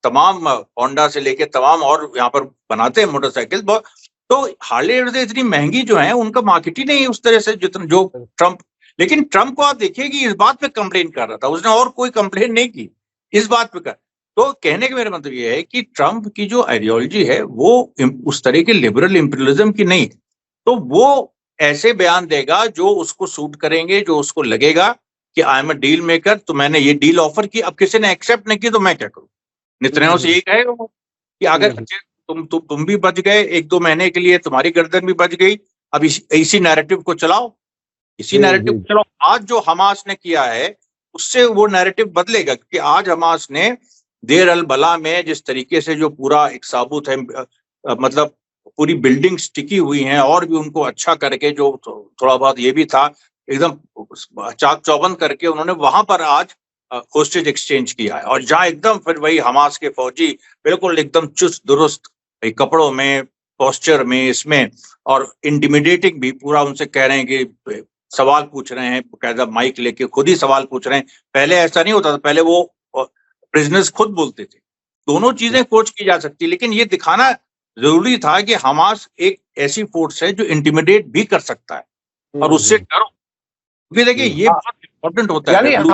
S2: तमाम होंडा से लेके तमाम और यहाँ पर बनाते हैं मोटरसाइकिल, तो हार्ले डेविडसन इतनी महंगी जो है, उनका मार्केट ही नहीं है उस तरह से जितना जो ट्रंप। लेकिन ट्रंप को आप देखिए कि इस बात पे कंप्लेन कर रहा था, उसने और कोई कंप्लेन नहीं की इस बात पे कर। तो कहने का मेरा मतलब ये है कि ट्रंप की जो आइडियोलॉजी है वो उस तरह के लिबरल इंपीरियलिज्म की नहीं, तो वो ऐसे बयान देगा जो उसको सूट करेंगे, जो उसको लगेगा कि I am a deal maker, तो मैंने ये डील ऑफर की, अब किसी ने एक्सेप्ट नहीं की तो मैं क्या करूं। नेतन्याहू से यही कहेगा वो कि अगर तुम भी बच गए 1-2 महीने के लिए, तुम्हारी गर्दन भी बच गई, अब इसी नैरेटिव को चलाओ, इसी नैरेटिव को चलाओ। आज जो हमास ने किया है उससे वो नैरेटिव बदलेगा, क्योंकि आज हमास ने देर अल बला में जिस तरीके से जो पूरा एक साबुत है, मतलब पूरी बिल्डिंग्स टिकी हुई हैं, और भी उनको अच्छा करके, जो थोड़ा बहुत ये भी था एकदम चाक चौबंद करके उन्होंने वहां पर आज होस्टेज एक्सचेंज किया है, और जहां एकदम फिर वही हमास के फौजी बिल्कुल एकदम चुस्त दुरुस्त कपड़ों में, पोस्चर में, इसमें, और इंटिमिडेटिंग भी पूरा, उनसे कह रहे हैं कि सवाल पूछ रहे हैं, बकायदा माइक लेके खुद ही सवाल पूछ रहे हैं। पहले ऐसा नहीं होता था, पहले वो प्रिजनर्स खुद बोलते थे। दोनों चीजें कोच की जा सकती, लेकिन ये दिखाना जरूरी था कि हमास एक ऐसी फोर्स है जो इंटिमिडेट भी कर सकता है, और उससे डरो। देखिए ये बहुत इंपॉर्टेंट होता है।
S1: यानी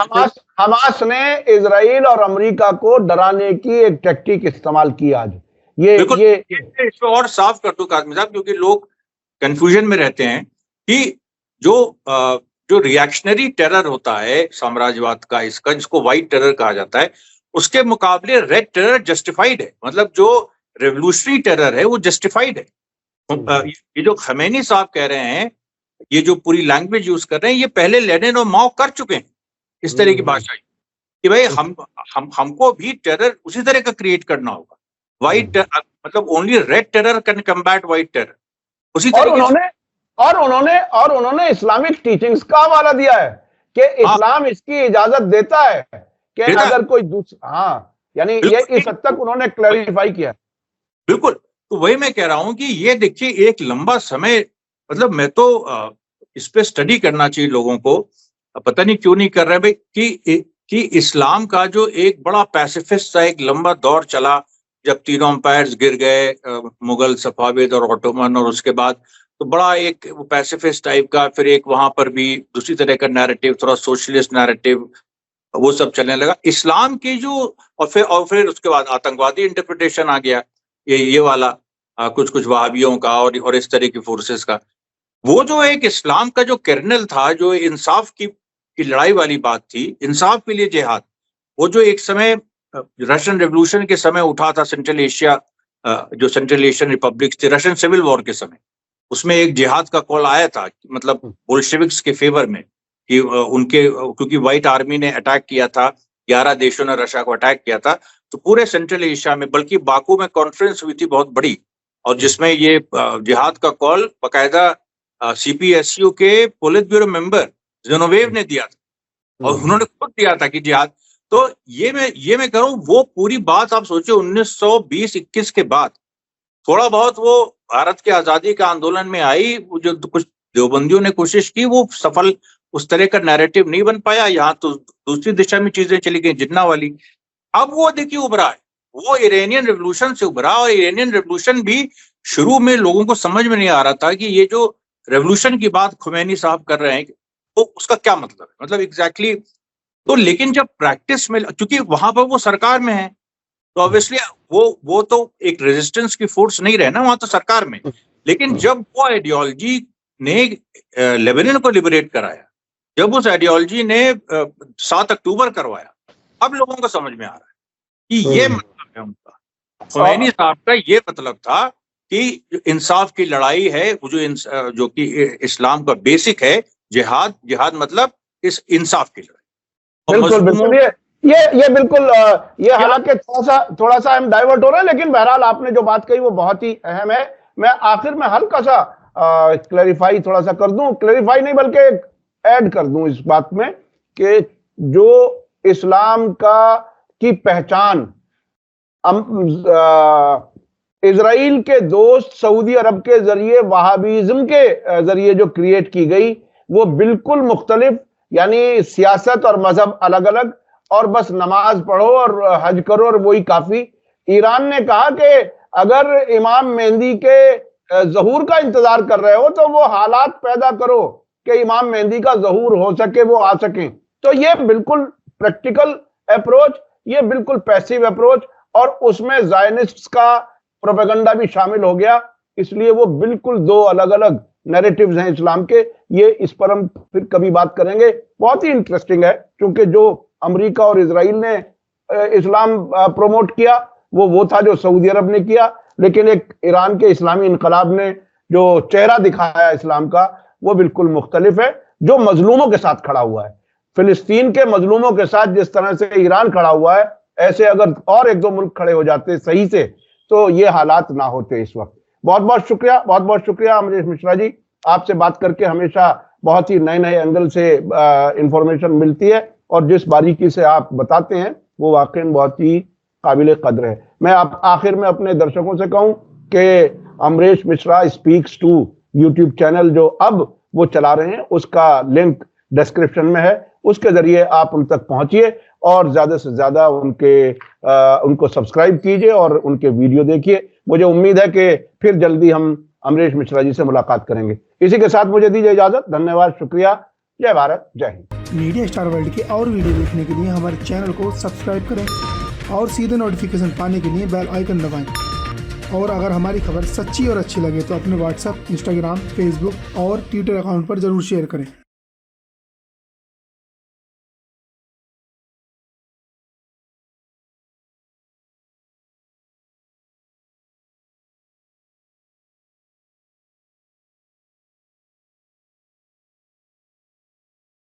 S1: हमास ने इजराइल और अमेरिका को डराने की एक टेक्निक इस्तेमाल की आज। ये
S2: इसको और साफ कर दूं काज़मी साहब, क्योंकि लोग कंफ्यूजन में रहते हैं कि जो रिएक्शनरी टेरर होता है साम्राज्यवाद का, इसका जिसको व्हाइट टेरर कहा जाता है, उसके मुकाबले रेड टेरर जस्टिफाइड है। मतलब जो रेवोल्यूशनरी टेरर है वो जस्टिफाइड है। ये जो खमैनी साहब कह रहे हैं, ये जो पूरी लैंग्वेज यूज कर रहे हैं, ये पहले लेनिन और माओ कर चुके हैं इस तरह की भाषा कि भाई हमको भी टेरर उसी तरह का क्रिएट करना होगा। व्हाइट मतलब only red terror can combat white terror. उसी
S1: और
S2: तरीके
S1: उन्होंने इस्लामिक टीचिंग्स का हवाला दिया है कि इस्लाम इसकी इजाजत देता है कि अगर कोई हाँ, यानी ये इस हद तक उन्होंने क्लैरिफाई किया।
S2: बिल्कुल, तो वही मैं कह रहा हूं कि ये देखिए एक लंबा समय, मतलब मैं तो इस पे स्टडी करना चाहिए लोगों को, पता नहीं क्यों नहीं कर रहे भाई, कि इस्लाम का जो एक बड़ा पैसिफिस्ट था, एक लंबा दौर चला जब तीनों एम्पायर्स गिर गए, मुगल, सफाविद और ऑटोमन, और उसके बाद तो बड़ा एक पैसिफिस्ट टाइप का, फिर एक वहां पर भी दूसरी तरह का नैरेटिव, थोड़ा सोशलिस्ट नैरेटिव, वो सब चलने लगा इस्लाम की जो, और फिर उसके बाद आतंकवादी इंटरप्रिटेशन आ गया, ये वाला कुछ वहाबियों का और इस तरह की फोर्सेस का। वो जो एक इस्लाम का जो कर्नल था, जो इंसाफ की लड़ाई वाली बात थी, इंसाफ के लिए जिहाद, वो जो एक समय रशियन रेवोल्यूशन के समय उठा था, सेंट्रल एशिया, जो सेंट्रल एशियन रिपब्लिक थी रशियन सिविल वॉर के समय, उसमें एक जिहाद का कॉल आया था, मतलब बोल्शेविक्स के फेवर में, कि उनके, क्योंकि व्हाइट आर्मी ने अटैक किया था, 11 देशों ने रशिया को अटैक किया था, तो पूरे सेंट्रल एशिया में, बल्कि बाकू में कॉन्फ्रेंस हुई थी बहुत बड़ी, और जिसमें ये जिहाद का कॉल बाकायदा सीपीएसयू के पोलित ब्यूरो मेंबर ज़िनोवेव ने दिया था, और उन्होंने खुद दिया था कि जिहाद। तो ये मैं कह रहा हूं, वो पूरी बात आप सोचिए 1920-21 के बाद थोड़ा बहुत वो भारत के आजादी के आंदोलन में आई, जो कुछ देवबंदियों ने कोशिश की, वो सफल उस तरह का नैरेटिव नहीं बन पाया, यहाँ तो दूसरी दिशा में चीजें चली गई, जिन्ना वाली। अब वो देखिए उभरा है, वो इरानियन रेवोल्यूशन से उभरा, और इरानियन रेवोल्यूशन भी शुरू में लोगों को समझ में नहीं आ रहा था कि ये जो रेवोल्यूशन की बात खुमैनी साहब कर रहे हैं, तो उसका क्या मतलब है, मतलब एग्जैक्टली। तो लेकिन जब प्रैक्टिस में, क्योंकि वहां पर वो सरकार में है, तो ऑब्वियसली वो तो एक रेजिस्टेंस की फोर्स नहीं रहे ना वहां, तो सरकार में। लेकिन जब वो आइडियोलॉजी ने लेबनान को लिबरेट कराया, जब उस आइडियोलॉजी ने 7 अक्टूबर करवाया, अब लोगों को समझ में आ रहा है कि ये मतलब है उनका, खुमैनी साहब का ये मतलब था कि इंसाफ की लड़ाई है, जो कि इस्लाम का बेसिक है, जिहाद मतलब इस इंसाफ की लड़ाई।
S1: बिल्कुल ये बिल्कुल, ये हालांकि थोड़ा सा हम डाइवर्ट हो रहे हैं, लेकिन बहरहाल आपने जो बात कही वो बहुत ही अहम है। मैं आखिर में हल्का सा क्लैरिफाई थोड़ा सा कर दूं, क्लैरिफाई नहीं बल्कि ऐड कर दूं इस बात में, कि जो इस्लाम की पहचान इजराइल के दोस्त सऊदी अरब के जरिए, वहाबिज्म के जरिए जो क्रिएट की गई, वो बिल्कुल मुख्तलिफ, यानी सियासत और मजहब अलग अलग, और बस नमाज पढ़ो और हज करो और वही काफी। ईरान ने कहा कि अगर इमाम मेहंदी के ज़हूर का इंतजार कर रहे हो तो वो हालात पैदा करो कि इमाम मेहंदी का ज़हूर हो सके, वो आ सके। तो ये बिल्कुल प्रैक्टिकल अप्रोच, ये बिल्कुल पैसिव अप्रोच, और उसमें ज़ायनिस्ट्स का प्रोपेगेंडा भी शामिल हो गया। इसलिए वो बिल्कुल दो अलग अलग नैरेटिव्स हैं इस्लाम के। ये इस पर हम फिर कभी बात करेंगे, बहुत ही इंटरेस्टिंग है, क्योंकि जो अमेरिका और इजराइल ने इस्लाम प्रमोट किया वो था जो सऊदी अरब ने किया, लेकिन एक ईरान के इस्लामी इनकलाब ने जो चेहरा दिखाया इस्लाम का, वो बिल्कुल मुख्तलिफ है, जो मजलूमों के साथ खड़ा हुआ है। फिलिस्तीन के मजलूमों के साथ जिस तरह से ईरान खड़ा हुआ है, ऐसे अगर और एक दो मुल्क खड़े हो जाते सही से, तो ये हालात ना होते इस वक्त। बहुत बहुत शुक्रिया अमरीश मिश्रा जी, आपसे बात करके हमेशा बहुत ही नए नए एंगल से इंफॉर्मेशन मिलती है, और जिस बारीकी से आप बताते हैं वो वाकई बहुत ही काबिल कद्र है। मैं आप आखिर में अपने दर्शकों से कहूं कि Amrish Mishra speaks to YouTube channel जो अब वो चला रहे हैं, उसका लिंक डिस्क्रिप्शन में है, उसके जरिए आप उन तक पहुंचिए और ज्यादा से ज्यादा उनको सब्सक्राइब कीजिए और उनके वीडियो देखिए। मुझे उम्मीद है कि फिर जल्दी हम अमरीश मिश्रा जी से मुलाकात करेंगे। इसी के साथ मुझे दीजिए इजाजत। धन्यवाद, शुक्रिया, जय भारत, जय हिंद।
S3: मीडिया स्टार वर्ल्ड के और वीडियो देखने के लिए हमारे चैनल को सब्सक्राइब करें और सीधे नोटिफिकेशन पाने के लिए बेल आइकन दबाएं। और अगर हमारी खबर सच्ची और अच्छी लगे तो अपने व्हाट्सएप, इंस्टाग्राम, फेसबुक और ट्विटर अकाउंट पर जरूर शेयर करें।